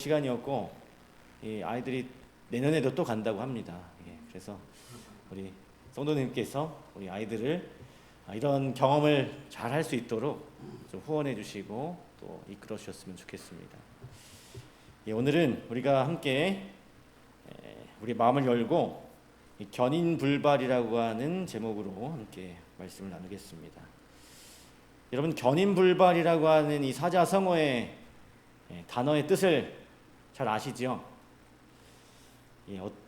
시간이었고 이 아이들이 내년에도 또 간다고 합니다. 그래서 우리 성도님께서 우리 아이들을 이런 경험을 잘 할 수 있도록 좀 후원해 주시고 또 이끌어 주셨으면 좋겠습니다. 오늘은 우리가 함께 우리 마음을 열고 견인불발이라고 하는 제목으로 함께 말씀을 나누겠습니다. 여러분, 견인불발이라고 하는 이 사자성어의 단어의 뜻을 잘 아시죠?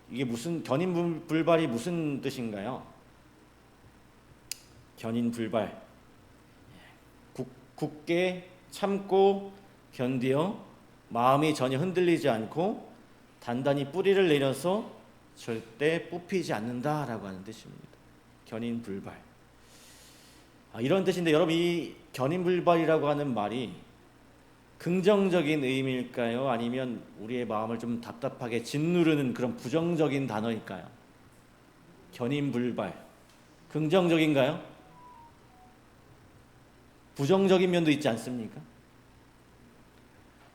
이게 무슨 견인불발이 무슨 뜻인가요? 견인불발, 굳게 참고 견디어 마음이 전혀 흔들리지 않고 단단히 뿌리를 내려서 절대 뽑히지 않는다라고 하는 뜻입니다. 견인불발. 이런 뜻인데, 여러분, 이 견인불발이라고 하는 말이 긍정적인 의미일까요? 아니면 우리의 마음을 좀 답답하게 짓누르는 그런 부정적인 단어일까요? 견인불발. 긍정적인가요? 부정적인 면도 있지 않습니까?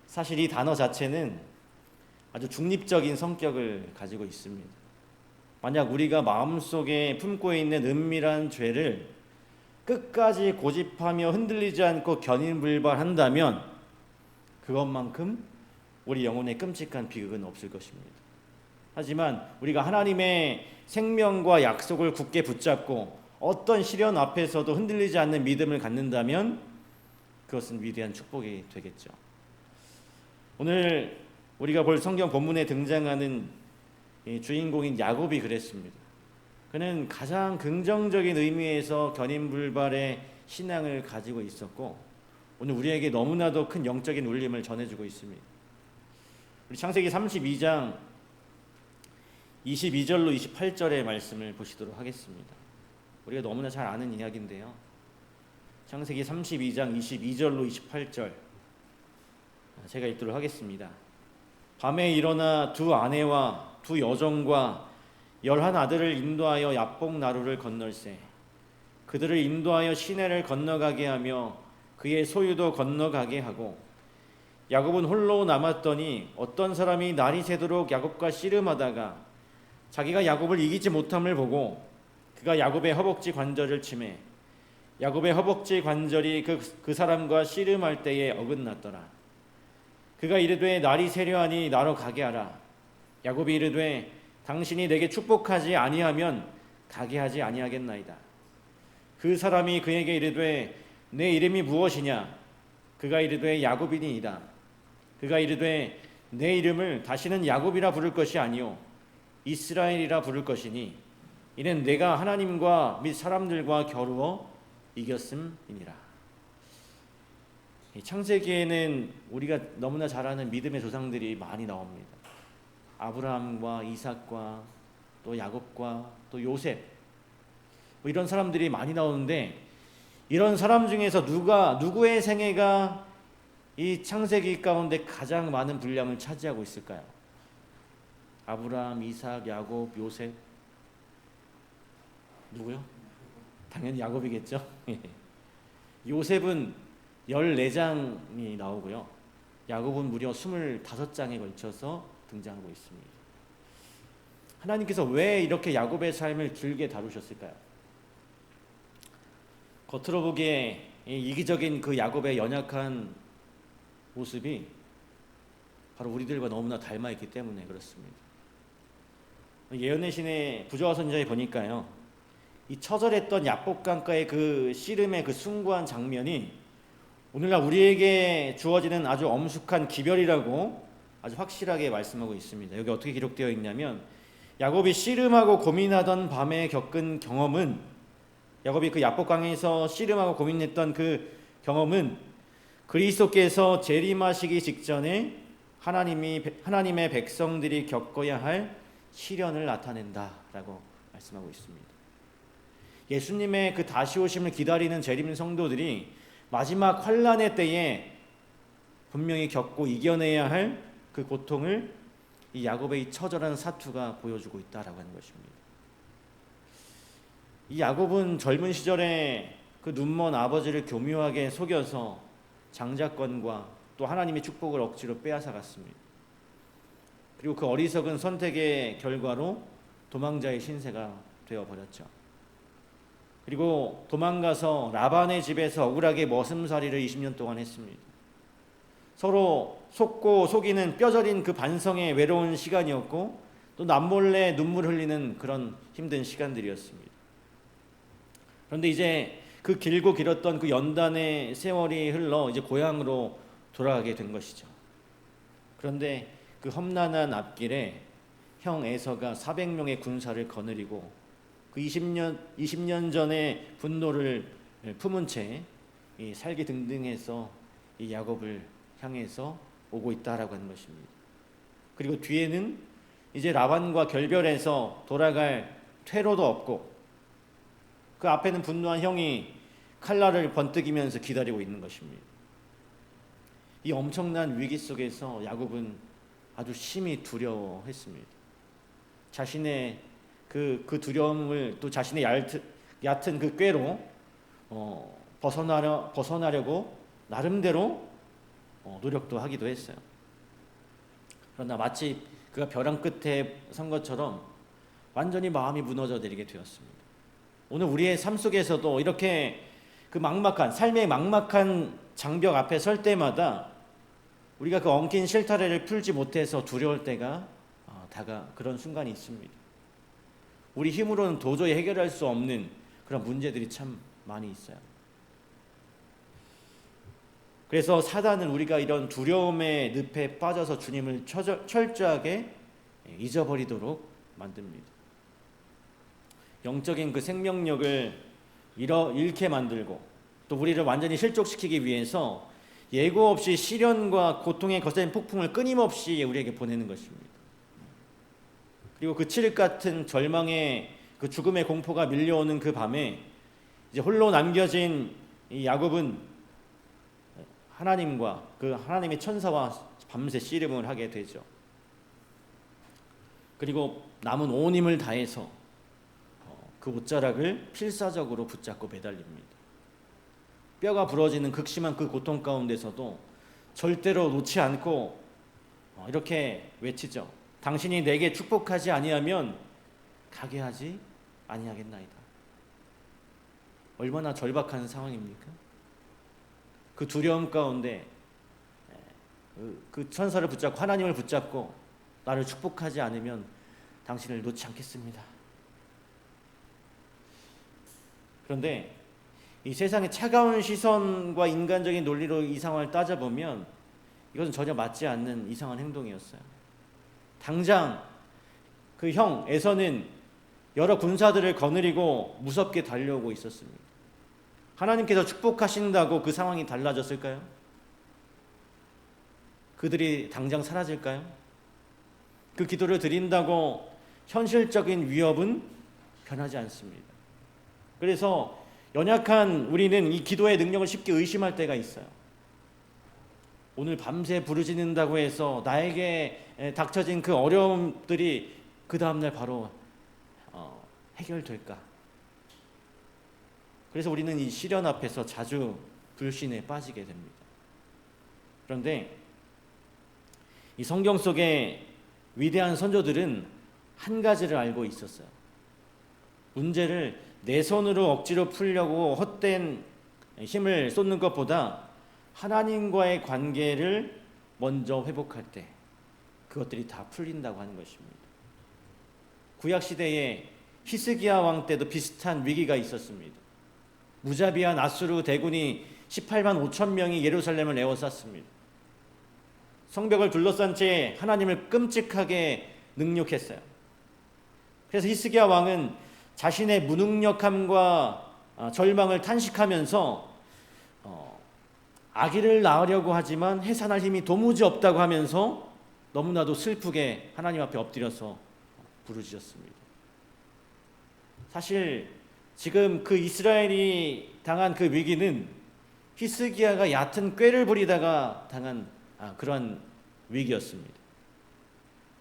사실 이 단어 자체는 아주 중립적인 성격을 가지고 있습니다. 만약 우리가 마음속에 품고 있는 은밀한 죄를 끝까지 고집하며 흔들리지 않고 견인불발한다면 그것만큼 우리 영혼에 끔찍한 비극은 없을 것입니다. 하지만 우리가 하나님의 생명과 약속을 굳게 붙잡고 어떤 시련 앞에서도 흔들리지 않는 믿음을 갖는다면 그것은 위대한 축복이 되겠죠. 오늘 우리가 볼 성경 본문에 등장하는 주인공인 야곱이 그랬습니다. 그는 가장 긍정적인 의미에서 견인불발의 신앙을 가지고 있었고 오늘 우리에게 너무나도 큰 영적인 울림을 전해주고 있습니다. 우리 창세기 32장 22절로 28절의 말씀을 보시도록 하겠습니다. 우리가 너무나 잘 아는 이야기인데요. 창세기 32장 22절로 28절 제가 읽도록 하겠습니다. 밤에 일어나 두 아내와 두 여종과 11아들을 인도하여 야복 나루를 건널세. 그들을 인도하여 시내를 건너가게 하며 그의 소유도 건너가게 하고 야곱은 홀로 남았더니 어떤 사람이 날이 새도록 야곱과 씨름하다가 자기가 야곱을 이기지 못함을 보고 그가 야곱의 허벅지 관절을 치매 야곱의 허벅지 관절이 그 사람과 씨름할 때에 어긋났더라. 그가 이르되 날이 새려하니 나로 가게 하라. 야곱이 이르되 당신이 내게 축복하지 아니하면 가게 하지 아니하겠나이다. 그 사람이 그에게 이르되 내 이름이 무엇이냐? 그가 이르되 야곱이니이다. 그가 이르되 내 이름을 다시는 야곱이라 부를 것이 아니요 이스라엘이라 부를 것이니 이는 내가 하나님과 및 사람들과 겨루어 이겼음이니라. 창세기에는 우리가 너무나 잘 아는 믿음의 조상들이 많이 나옵니다. 아브라함과 이삭과 또 야곱과 또 요셉, 이런 사람들이 많이 나오는데 이런 사람 중에서 누구의 생애가 이 창세기 가운데 가장 많은 분량을 차지하고 있을까요? 아브라함, 이삭, 야곱, 요셉. 누구요? 당연히 야곱이겠죠. 요셉은 14장이 나오고요. 야곱은 무려 25장에 걸쳐서 등장하고 있습니다. 하나님께서 왜 이렇게 야곱의 삶을 길게 다루셨을까요? 겉으로 보기에 이기적인 그 야곱의 연약한 모습이 바로 우리들과 너무나 닮아있기 때문에 그렇습니다. 예언의 신의 부조화 선지자에 보니까요, 이 처절했던 야복강가의 그 씨름의 그 숭고한 장면이 오늘날 우리에게 주어지는 아주 엄숙한 기별이라고 아주 확실하게 말씀하고 있습니다. 여기 어떻게 기록되어 있냐면 야곱이 씨름하고 고민하던 밤에 겪은 경험은 야곱이 그 야복강에서 씨름하고 고민했던 그 경험은 그리스도께서 재림하시기 직전에 하나님의 백성들이 겪어야 할 시련을 나타낸다라고 말씀하고 있습니다. 예수님의 그 다시 오심을 기다리는 재림 성도들이 마지막 환난의 때에 분명히 겪고 이겨내야 할 그 고통을 이 야곱의 이 처절한 사투가 보여주고 있다라고 하는 것입니다. 이 야곱은 젊은 시절에 그 눈먼 아버지를 교묘하게 속여서 장자권과 또 하나님의 축복을 억지로 빼앗아갔습니다. 그리고 그 어리석은 선택의 결과로 도망자의 신세가 되어버렸죠. 그리고 도망가서 라반의 집에서 억울하게 머슴살이를 20년 동안 했습니다. 서로 속고 속이는 뼈저린 그 반성의 외로운 시간이었고, 또 남몰래 눈물 흘리는 그런 힘든 시간들이었습니다. 그런데 이제 그 길고 길었던 그 연단의 세월이 흘러 이제 고향으로 돌아가게 된 것이죠. 그런데 그 험난한 앞길에 형 에서가 400명의 군사를 거느리고 그 20년 전의 분노를 품은 채 이 살기 등등해서 이 야곱을 향해서 오고 있다라고 하는 것입니다. 그리고 뒤에는 이제 라반과 결별해서 돌아갈 퇴로도 없고, 그 앞에는 분노한 형이 칼날을 번뜩이면서 기다리고 있는 것입니다. 이 엄청난 위기 속에서 야곱은 아주 심히 두려워했습니다. 자신의 그 두려움을 또 자신의 얕은 그 꾀로 벗어나려고 나름대로 노력도 하기도 했어요. 그러나 마치 그가 벼랑 끝에 선 것처럼 완전히 마음이 무너져 내리게 되었습니다. 오늘 우리의 삶 속에서도 이렇게 그 삶의 막막한 장벽 앞에 설 때마다 우리가 그 엉킨 실타래를 풀지 못해서 두려울 때가 그런 순간이 있습니다. 우리 힘으로는 도저히 해결할 수 없는 그런 문제들이 참 많이 있어요. 그래서 사단은 우리가 이런 두려움의 늪에 빠져서 주님을 철저하게 잊어버리도록 만듭니다. 영적인 그 생명력을 잃게 만들고, 또 우리를 완전히 실족시키기 위해서 예고 없이 시련과 고통의 거센 폭풍을 끊임없이 우리에게 보내는 것입니다. 그리고 그 칠흑 같은 절망의 그 죽음의 공포가 밀려오는 그 밤에 이제 홀로 남겨진 이 야곱은 하나님과 그 하나님의 천사와 밤새 씨름을 하게 되죠. 그리고 남은 온 힘을 다해서 그 옷자락을 필사적으로 붙잡고 매달립니다. 뼈가 부러지는 극심한 그 고통 가운데서도 절대로 놓지 않고 이렇게 외치죠. 당신이 내게 축복하지 아니하면 가게 하지 아니하겠나이다. 얼마나 절박한 상황입니까? 그 두려움 가운데 그 천사를 붙잡고 하나님을 붙잡고 나를 축복하지 않으면 당신을 놓지 않겠습니다. 그런데 이 세상의 차가운 시선과 인간적인 논리로 이 상황을 따져보면 이것은 전혀 맞지 않는 이상한 행동이었어요. 당장 그 형 에서는 여러 군사들을 거느리고 무섭게 달려오고 있었습니다. 하나님께서 축복하신다고 그 상황이 달라졌을까요? 그들이 당장 사라질까요? 그 기도를 드린다고 현실적인 위협은 변하지 않습니다. 그래서 연약한 우리는 이 기도의 능력을 쉽게 의심할 때가 있어요. 오늘 밤새 부르짖는다고 해서 나에게 닥쳐진 그 어려움들이 그 다음날 바로 해결될까? 그래서 우리는 이 시련 앞에서 자주 불신에 빠지게 됩니다. 그런데 이 성경 속에 위대한 선조들은 한 가지를 알고 있었어요. 문제를 내 손으로 억지로 풀려고 헛된 힘을 쏟는 것보다 하나님과의 관계를 먼저 회복할 때 그것들이 다 풀린다고 하는 것입니다. 구약시대에 히스기야 왕 때도 비슷한 위기가 있었습니다. 무자비한 아수르 대군이 18만 5천 명이 예루살렘을 에워쌌습니다. 성벽을 둘러싼 채 하나님을 끔찍하게 능욕했어요. 그래서 히스기야 왕은 자신의 무능력함과 절망을 탄식하면서 아기를 낳으려고 하지만 해산할 힘이 도무지 없다고 하면서 너무나도 슬프게 하나님 앞에 엎드려서 부르짖었습니다. 사실 지금 그 이스라엘이 당한 그 위기는 히스기야가 얕은 꾀를 부리다가 당한 그러한 위기였습니다.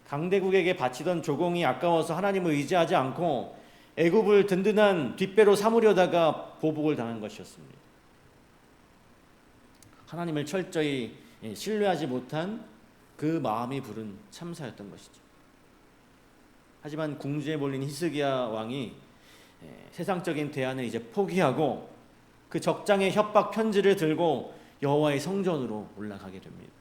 강대국에게 바치던 조공이 아까워서 하나님을 의지하지 않고 애굽을 든든한 뒷배로 삼으려다가 보복을 당한 것이었습니다. 하나님을 철저히 신뢰하지 못한 그 마음이 부른 참사였던 것이죠. 하지만 궁지에 몰린 히스기야 왕이 세상적인 대안을 이제 포기하고 그 적장의 협박 편지를 들고 여호와의 성전으로 올라가게 됩니다.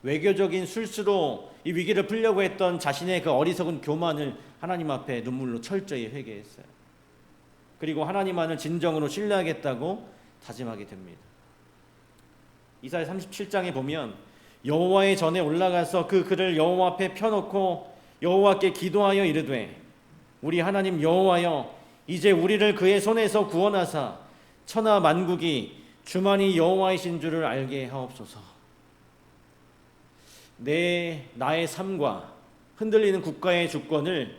외교적인 술수로 이 위기를 풀려고 했던 자신의 그 어리석은 교만을 하나님 앞에 눈물로 철저히 회개했어요. 그리고 하나님만을 진정으로 신뢰하겠다고 다짐하게 됩니다. 이사야 37장에 보면 여호와의 전에 올라가서 그 글을 여호와 앞에 펴놓고 여호와께 기도하여 이르되 우리 하나님 여호와여 이제 우리를 그의 손에서 구원하사 천하 만국이 주만이 여호와이신 줄을 알게 하옵소서. 나의 삶과 흔들리는 국가의 주권을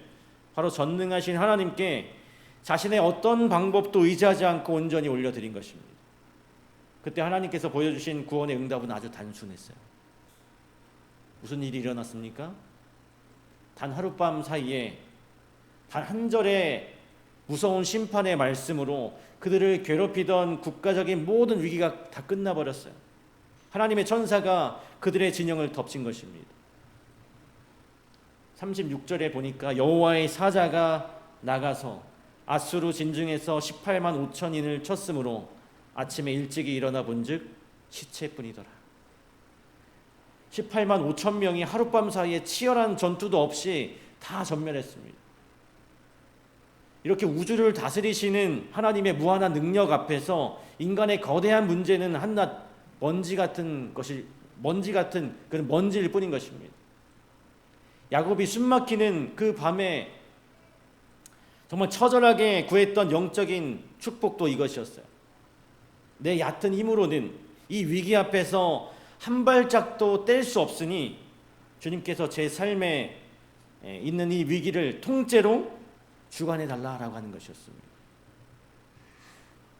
바로 전능하신 하나님께 자신의 어떤 방법도 의지하지 않고 온전히 올려드린 것입니다. 그때 하나님께서 보여주신 구원의 응답은 아주 단순했어요. 무슨 일이 일어났습니까? 단 하룻밤 사이에 단 한 절의 무서운 심판의 말씀으로 그들을 괴롭히던 국가적인 모든 위기가 다 끝나버렸어요. 하나님의 천사가 그들의 진영을 덮친 것입니다. 36절에 보니까 여호와의 사자가 나가서 아수르 진중에서 18만 5천인을 쳤으므로 아침에 일찍이 일어나 본즉 시체뿐이더라. 18만 5천 명이 하룻밤 사이에 치열한 전투도 없이 다 전멸했습니다. 이렇게 우주를 다스리시는 하나님의 무한한 능력 앞에서 인간의 거대한 문제는 한낱 먼지 같은 그런 먼지일 뿐인 것입니다. 야곱이 숨막히는 그 밤에 정말 처절하게 구했던 영적인 축복도 이것이었어요. 내 얕은 힘으로는 이 위기 앞에서 한 발짝도 뗄 수 없으니 주님께서 제 삶에 있는 이 위기를 통째로 주관해 달라라고 하는 것이었습니다.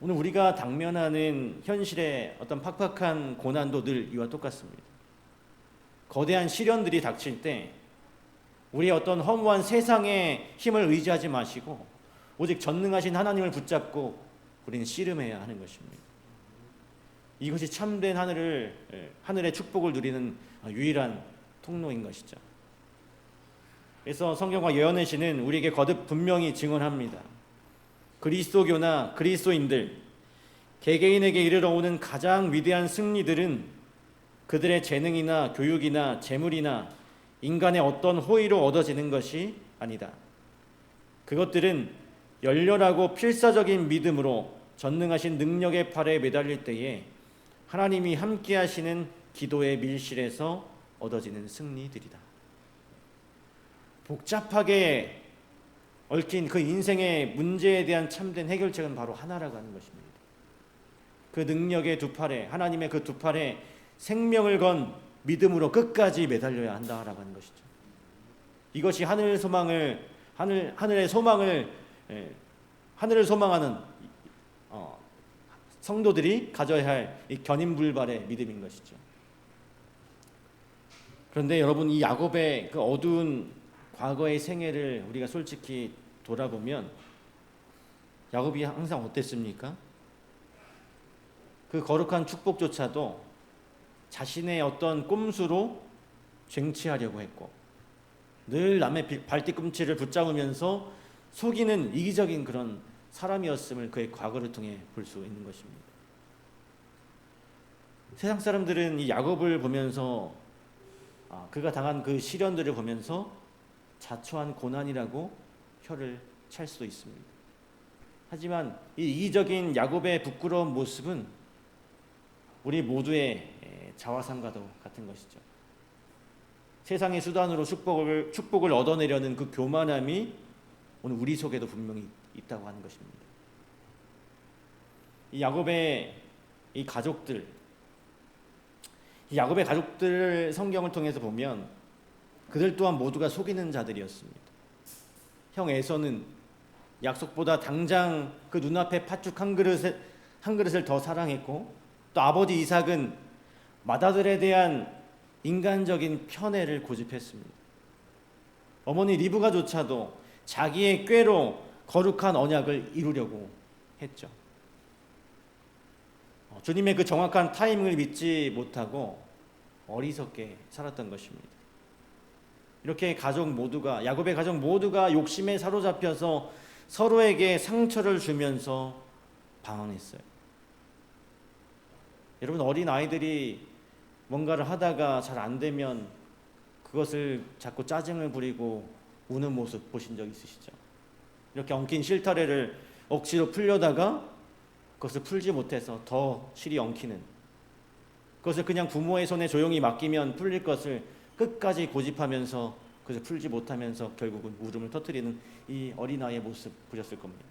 오늘 우리가 당면하는 현실의 어떤 팍팍한 고난도 늘 이와 똑같습니다. 거대한 시련들이 닥칠 때 우리의 어떤 허무한 세상의 힘을 의지하지 마시고 오직 전능하신 하나님을 붙잡고 우리는 씨름해야 하는 것입니다. 이것이 참된 하늘의 축복을 누리는 유일한 통로인 것이죠. 그래서 성경과 예언의 시는 우리에게 거듭 분명히 증언합니다. 그리스도교나 그리스도인들, 개개인에게 이르러 오는 가장 위대한 승리들은 그들의 재능이나 교육이나 재물이나 인간의 어떤 호의로 얻어지는 것이 아니다. 그것들은 열렬하고 필사적인 믿음으로 전능하신 능력의 팔에 매달릴 때에 하나님이 함께 하시는 기도의 밀실에서 얻어지는 승리들이다. 복잡하게 얽힌 그 인생의 문제에 대한 참된 해결책은 바로 하나라고 하는 것입니다. 그 능력의 두 팔에, 하나님의 그 두 팔에 생명을 건 믿음으로 끝까지 매달려야 한다라고 하는 것이죠. 이것이 하늘의 소망하는 성도들이 가져야 할 이 견인불발의 믿음인 것이죠. 그런데 여러분, 이 야곱의 그 어두운 과거의 생애를 우리가 솔직히 돌아보면 야곱이 항상 어땠습니까? 그 거룩한 축복조차도 자신의 어떤 꼼수로 쟁취하려고 했고 늘 남의 발뒤꿈치를 붙잡으면서 속이는 이기적인 그런 사람이었음을 그의 과거를 통해 볼 수 있는 것입니다. 세상 사람들은 이 야곱을 보면서 그가 당한 그 시련들을 보면서 자초한 고난이라고 혀를 찰 수도 있습니다. 하지만 이 이기적인 야곱의 부끄러운 모습은 우리 모두의 자화상과도 같은 것이죠. 세상의 수단으로 축복을 얻어내려는 그 교만함이 오늘 우리 속에도 분명히 있다고 하는 것입니다. 이 야곱의 가족들 성경을 통해서 보면 그들 또한 모두가 속이는 자들이었습니다. 형 에서는 약속보다 당장 그 눈앞에 팥죽 한 그릇을 더 사랑했고, 또 아버지 이삭은 맏아들에 대한 인간적인 편애를 고집했습니다. 어머니 리브가조차도 자기의 꾀로 거룩한 언약을 이루려고 했죠. 주님의 그 정확한 타이밍을 믿지 못하고 어리석게 살았던 것입니다. 이렇게 야곱의 가족 모두가 욕심에 사로잡혀서 서로에게 상처를 주면서 방황했어요. 여러분, 어린 아이들이 뭔가를 하다가 잘 안 되면 그것을 자꾸 짜증을 부리고 우는 모습 보신 적 있으시죠? 이렇게 엉킨 실타래를 억지로 풀려다가 그것을 풀지 못해서 더 실이 엉키는, 그것을 그냥 부모의 손에 조용히 맡기면 풀릴 것을 끝까지 고집하면서 그것을 풀지 못하면서 결국은 울음을 터뜨리는 이 어린아이의 모습 보셨을 겁니다.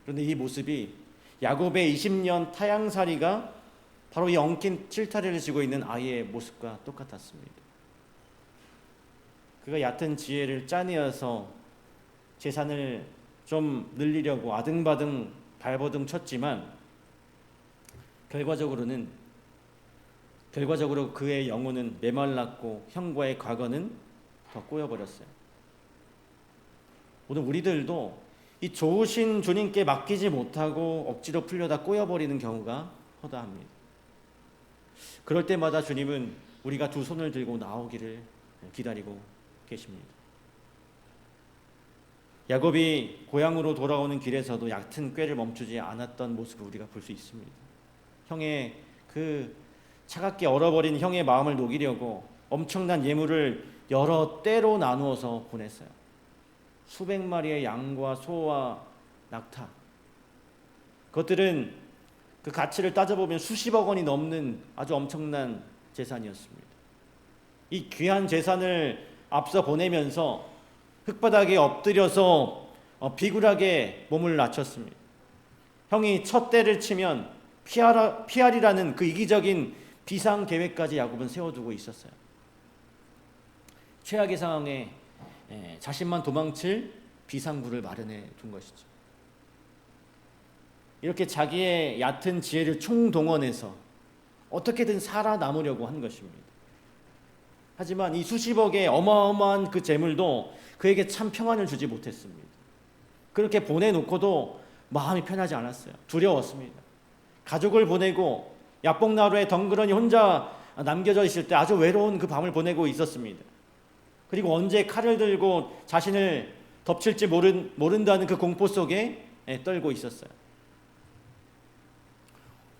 그런데 이 모습이 야곱의 20년 타향살이가 바로 이 엉킨 실타래를 쥐고 있는 아이의 모습과 똑같았습니다. 그가 얕은 지혜를 짜내어서 재산을 좀 늘리려고 아등바등 발버둥 쳤지만 결과적으로 그의 영혼은 메말랐고 형과의 과거는 더 꼬여버렸어요. 오늘 우리들도 이 좋으신 주님께 맡기지 못하고 억지로 풀려다 꼬여버리는 경우가 허다합니다. 그럴 때마다 주님은 우리가 두 손을 들고 나오기를 기다리고 계십니다. 야곱이 고향으로 돌아오는 길에서도 얕은 꾀를 멈추지 않았던 모습을 우리가 볼 수 있습니다. 형의 그 차갑게 얼어버린 형의 마음을 녹이려고 엄청난 예물을 여러 때로 나누어서 보냈어요. 수백 마리의 양과 소와 낙타. 그것들은 그 가치를 따져보면 수십억 원이 넘는 아주 엄청난 재산이었습니다. 이 귀한 재산을 앞서 보내면서 흙바닥에 엎드려서 비굴하게 몸을 낮췄습니다. 형이 첫 때를 치면 피하리라는 그 이기적인 비상 계획까지 야곱은 세워두고 있었어요. 최악의 상황에 자신만 도망칠 비상구를 마련해 둔 것이죠. 이렇게 자기의 얕은 지혜를 총동원해서 어떻게든 살아남으려고 한 것입니다. 하지만 이 수십억의 어마어마한 그 재물도 그에게 참 평안을 주지 못했습니다. 그렇게 보내놓고도 마음이 편하지 않았어요. 두려웠습니다. 가족을 보내고 야복나루에 덩그러니 혼자 남겨져 있을 때 아주 외로운 그 밤을 보내고 있었습니다. 그리고 언제 칼을 들고 자신을 덮칠지 모른다는 그 공포 속에 떨고 있었어요.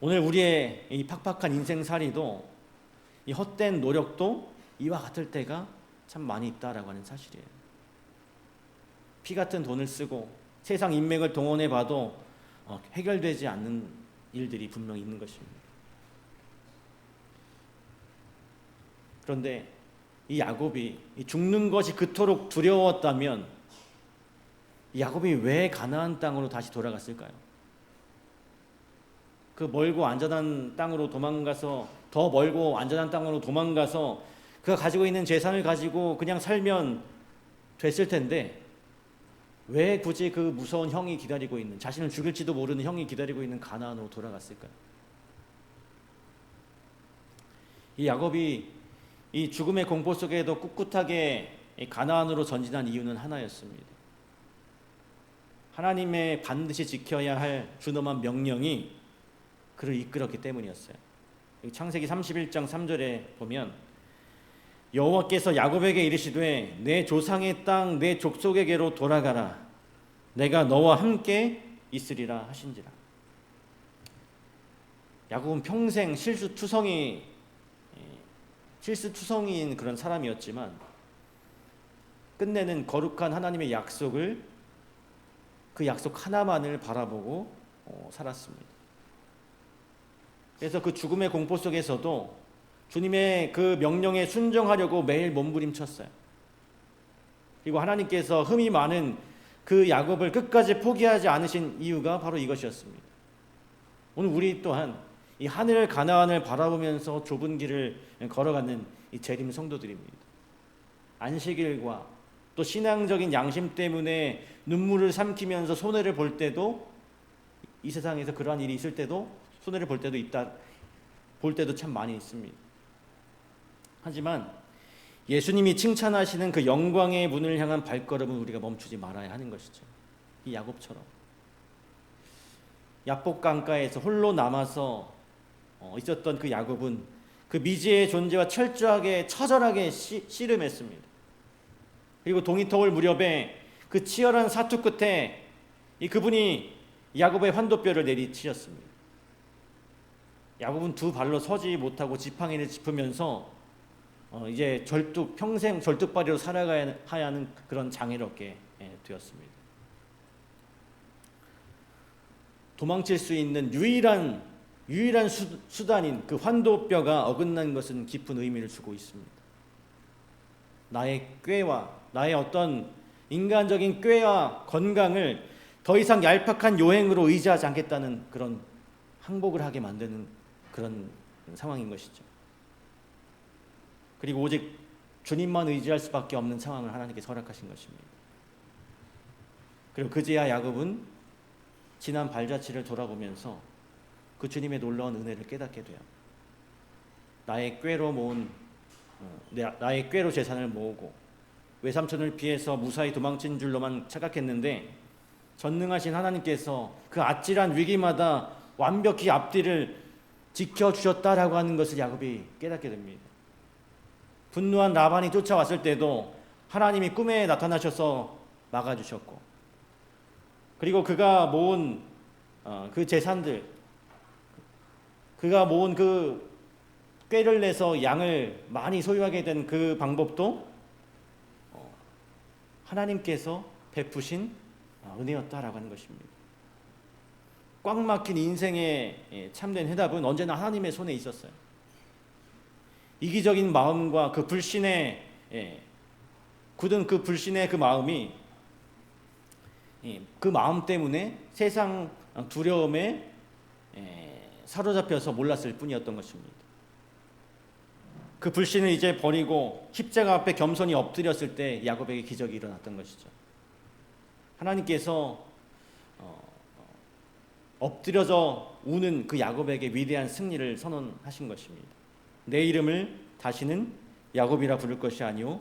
오늘 우리의 이 팍팍한 인생살이도, 이 헛된 노력도 이와 같을 때가 참 많이 있다라고 하는 사실이에요. 피 같은 돈을 쓰고 세상 인맥을 동원해 봐도 해결되지 않는 일들이 분명히 있는 것입니다. 그런데 이 야곱이 죽는 것이 그토록 두려웠다면 이 야곱이 왜 가나안 땅으로 다시 돌아갔을까요? 그 멀고 안전한 땅으로 도망가서, 더 멀고 안전한 땅으로 도망가서 그가 가지고 있는 재산을 가지고 그냥 살면 됐을 텐데 왜 굳이 그 무서운 형이 기다리고 있는, 자신을 죽일지도 모르는 형이 기다리고 있는 가나안으로 돌아갔을까요? 이 야곱이 이 죽음의 공포 속에도 꿋꿋하게 가나안으로 전진한 이유는 하나였습니다. 하나님의 반드시 지켜야 할 준엄한 명령이 그를 이끌었기 때문이었어요. 창세기 31장 3절에 보면 여호와께서 야곱에게 이르시되 내 조상의 땅 내 족속에게로 돌아가라. 내가 너와 함께 있으리라 하신지라. 야곱은 평생 실수투성이인 그런 사람이었지만 끝내는 거룩한 하나님의 약속을, 그 약속 하나만을 바라보고 살았습니다. 그래서 그 죽음의 공포 속에서도 주님의 그 명령에 순종하려고 매일 몸부림쳤어요. 그리고 하나님께서 흠이 많은 그 야곱을 끝까지 포기하지 않으신 이유가 바로 이것이었습니다. 오늘 우리 또한 이 하늘 가나안을 바라보면서 좁은 길을 걸어가는 이 재림 성도들입니다. 안식일과 또 신앙적인 양심 때문에 눈물을 삼키면서 손해를 볼 때도, 이 세상에서 그러한 일이 있을 때도 손해를 볼 때도 참 많이 있습니다. 하지만 예수님이 칭찬하시는 그 영광의 문을 향한 발걸음은 우리가 멈추지 말아야 하는 것이죠. 이 야곱처럼 야복 강가에서 홀로 남아서 있었던 그 야곱은 그 미지의 존재와 철저하게 처절하게 씨름했습니다. 그리고 동이터울 무렵에 그 치열한 사투 끝에 그분이 야곱의 환도뼈를 내리치셨습니다. 야곱은 두 발로 서지 못하고 지팡이를 짚으면서 이제 평생 절뚝발이로 살아가야 하는 그런 장애를 얻게 되었습니다. 도망칠 수 있는 유일한 수단인 그 환도뼈가 어긋난 것은 깊은 의미를 주고 있습니다. 나의 꾀와 나의 어떤 인간적인 꾀와 건강을 더 이상 얄팍한 요행으로 의지하지 않겠다는 그런 항복을 하게 만드는 그런 상황인 것이죠. 그리고 오직 주님만 의지할 수밖에 없는 상황을 하나님께 허락하신 것입니다. 그리고 그제야 야곱은 지난 발자취를 돌아보면서 그 주님의 놀라운 은혜를 깨닫게 돼요. 나의 꾀로 재산을 모으고 외삼촌을 피해서 무사히 도망친 줄로만 착각했는데 전능하신 하나님께서 그 아찔한 위기마다 완벽히 앞뒤를 지켜주셨다라고 하는 것을 야곱이 깨닫게 됩니다. 분노한 라반이 쫓아왔을 때도 하나님이 꿈에 나타나셔서 막아주셨고, 그리고 그가 모은 그 재산들, 그가 모은 그 꾀를 내서 양을 많이 소유하게 된 그 방법도 하나님께서 베푸신 은혜였다라고 하는 것입니다. 꽉 막힌 인생의 참된 해답은 언제나 하나님의 손에 있었어요. 이기적인 마음과 그 불신의 굳은 그 불신의 그 마음이 그 마음 때문에 세상 두려움에 사로잡혀서 몰랐을 뿐이었던 것입니다. 그 불신을 이제 버리고 십자가 앞에 겸손히 엎드렸을 때 야곱에게 기적이 일어났던 것이죠. 하나님께서 엎드려져 우는 그 야곱에게 위대한 승리를 선언하신 것입니다. 내 이름을 다시는 야곱이라 부를 것이 아니오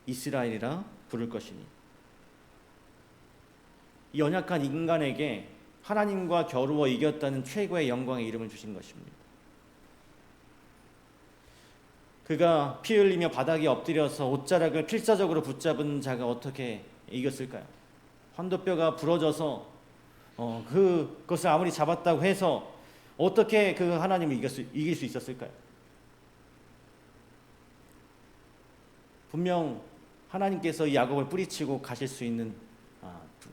이스라엘이라 부를 것이니. 이 연약한 인간에게 하나님과 겨루어 이겼다는 최고의 영광의 이름을 주신 것입니다. 그가 피 흘리며 바닥에 엎드려서 옷자락을 필사적으로 붙잡은 자가 어떻게 이겼을까요? 환도뼈가 부러져서 그것을 아무리 잡았다고 해서 어떻게 그 하나님을 이길 수 있었을까요? 분명 하나님께서 이 야곱을 뿌리치고 가실 수 있는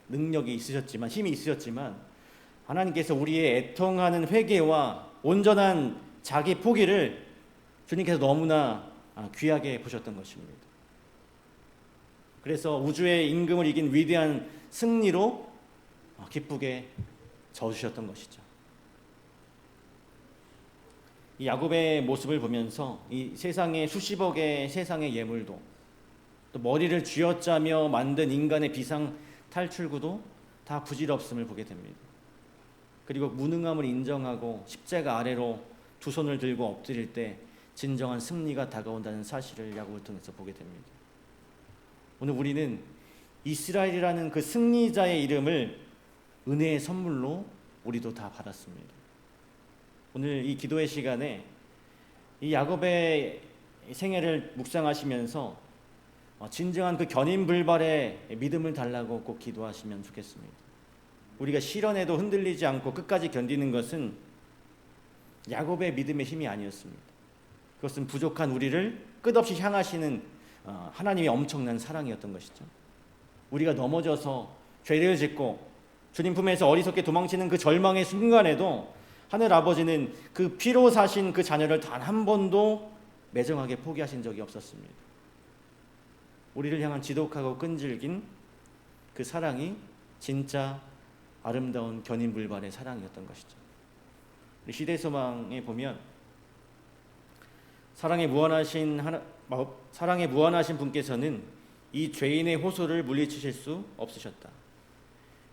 능력이 있으셨지만, 힘이 있으셨지만, 하나님께서 우리의 애통하는 회개와 온전한 자기 포기를 주님께서 너무나 귀하게 보셨던 것입니다. 그래서 우주의 임금을 이긴 위대한 승리로 기쁘게 져주셨던 것이죠. 이 야곱의 모습을 보면서 이 세상의 수십억의 세상의 예물도, 또 머리를 쥐어짜며 만든 인간의 비상 탈출구도 다 부질없음을 보게 됩니다. 그리고 무능함을 인정하고 십자가 아래로 두 손을 들고 엎드릴 때 진정한 승리가 다가온다는 사실을 야곱을 통해서 보게 됩니다. 오늘 우리는 이스라엘이라는 그 승리자의 이름을 은혜의 선물로 우리도 다 받았습니다. 오늘 이 기도의 시간에 이 야곱의 생애를 묵상하시면서 진정한 그 견인불발의 믿음을 달라고 꼭 기도하시면 좋겠습니다. 우리가 시련에도 흔들리지 않고 끝까지 견디는 것은 야곱의 믿음의 힘이 아니었습니다. 그것은 부족한 우리를 끝없이 향하시는 하나님의 엄청난 사랑이었던 것이죠. 우리가 넘어져서 죄를 짓고 주님 품에서 어리석게 도망치는 그 절망의 순간에도 하늘 아버지는 그 피로 사신 그 자녀를 단 한 번도 매정하게 포기하신 적이 없었습니다. 우리를 향한 지독하고 끈질긴 그 사랑이 진짜 아름다운 견인불발의 사랑이었던 것이죠. 우리 시대소망에 보면 사랑에 무한하신 분께서는 이 죄인의 호소를 물리치실 수 없으셨다.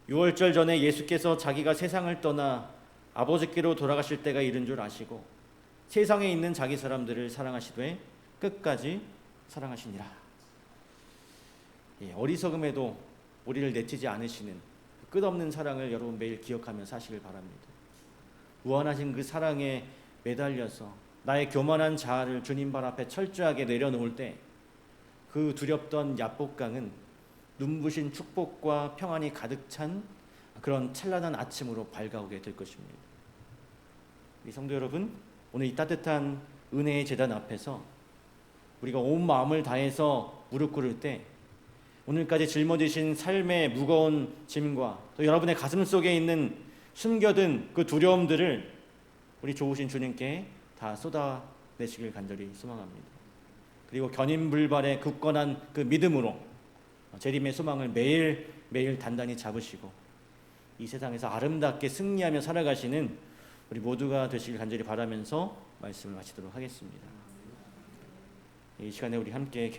유월절 전에 예수께서 자기가 세상을 떠나 아버지께로 돌아가실 때가 이른 줄 아시고 세상에 있는 자기 사람들을 사랑하시되 끝까지 사랑하시니라. 어리석음에도 우리를 내치지 않으시는 끝없는 사랑을 여러분 매일 기억하며 사시길 바랍니다. 무한하신 그 사랑에 매달려서 나의 교만한 자아를 주님 발 앞에 철저하게 내려놓을 때 그 두렵던 야복강은 눈부신 축복과 평안이 가득 찬 그런 찬란한 아침으로 밝아오게 될 것입니다. 우리 성도 여러분, 오늘 이 따뜻한 은혜의 제단 앞에서 우리가 온 마음을 다해서 무릎 꿇을 때 오늘까지 짊어지신 삶의 무거운 짐과 또 여러분의 가슴 속에 있는 숨겨둔 그 두려움들을 우리 좋으신 주님께 다 쏟아내시길 간절히 소망합니다. 그리고 견인불발의 굳건한 그 믿음으로 재림의 소망을 매일매일 단단히 잡으시고 이 세상에서 아름답게 승리하며 살아가시는 우리 모두가 되시길 간절히 바라면서 말씀을 마치도록 하겠습니다. 이 시간에 우리 함께